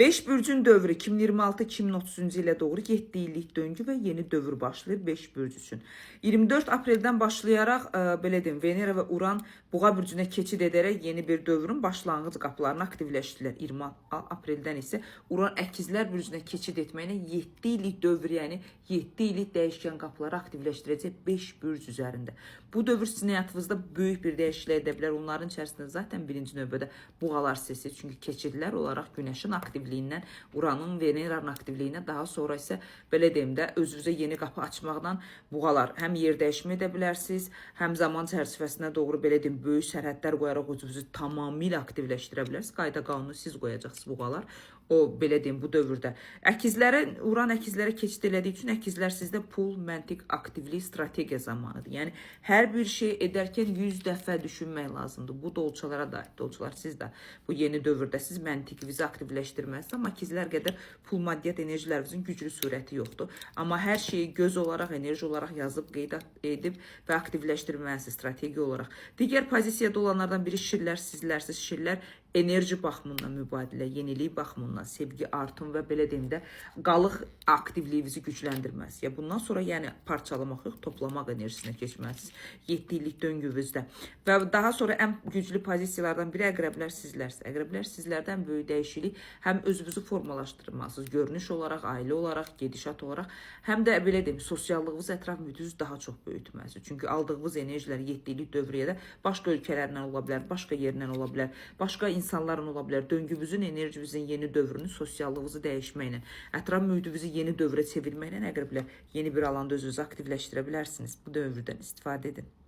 5 bürcün dövrü 2026-2030-cu ilə doğru 7 illik döngü və yeni dövr başlayır 5 bürc üçün. 24 apreldən başlayaraq belə deyim, Venera və Uran Buğa bürcünə keçid edərək yeni bir dövrün başlanğıc qapılarını aktivləşdilər. 20 apreldən isə Uran Əkizlər bürcünə keçid etməklə 7 illik dövr, yəni 7 illik dəyişkən qapıları aktivləşdirəcək 5 bürc üzərində. Bu dövr sizin həyatınızda böyük bir dəyişiklik edə bilər. Onların içərisində zaten birinci növbədə Buğalar sesi, çünki keçidlər olaraq Günəşin aktivliyindən, Uranın, Veneranın aktivliyinə, daha sonra isə belə deyim də özünüzə yeni qapı açmaqdan Buğalar həm yer dəyişmə edə bilərsiniz, həm zaman çərçivəsinə doğru belə deyim böyük sərhədlər qoyaraq özünüzü tamamilə aktivləşdirə bilərsiniz. Qayda qanunu siz qoyacaqsınız Buğalar. O belə deyim bu dövrdə. Əkizlərə, Uran əkizlərə keçid elədiyi üçün əkizlər sizdə pul, məntiq, aktivlik, strategiya zamanıdır. Yəni hər bir şey edərkən 100 dəfə düşünmək lazımdır. Bu dolçalara da aid. Dolçalar siz də bu yeni dövrdə siz məntiqinizi aktivləşdirməlisiniz. Amma ikizlər qədər pul, maddiyyat enerjilərinizin güclü surəti yoxdur. Amma hər şeyi göz olaraq, enerji olaraq yazıb, qeyd edib və aktivləşdirməlisiniz strategiya olaraq. Digər pozisiyada olanlardan biri şirlər, sizlərsiz şirlər enerji baxımından mübadilə, yenilik baxımından, sevgi, artım və belə deyim də qalıq aktivliyinizi gücləndirməlisiniz. Ya bundan sonra yəni parçalamaq yox, toplamaq enerjisinə keçməlisiniz 7 illik döngünüzdə. Və daha sonra ən güclü pozisiyalardan biri əqrəblər sizlərsiniz. Əqrəblər sizlərdən böyük dəyişiklik həm özünüzü formalaşdırmalısınız, görünüş olaraq, ailə olaraq, gedişat olaraq, həm də belə deyim, sosiallığınız, ətraf mühitinizi daha çox böyütməlisiniz. Çünki aldığınız enerjilər 7 illik dövriyədə başqa ölkələrdən ola bilər, başqa yerdən ola bilər, başqa insanların ola bilər. Döngümüzün, enerjimizin yeni dövrünü sosiallığınızı dəyişməklə, ətraf mühitinizi yeni dövrə çevirməklə əqrəblər yeni bir alanda özünüzü aktivləşdirə bilərsiniz. Bu dövrdən istifadə edin.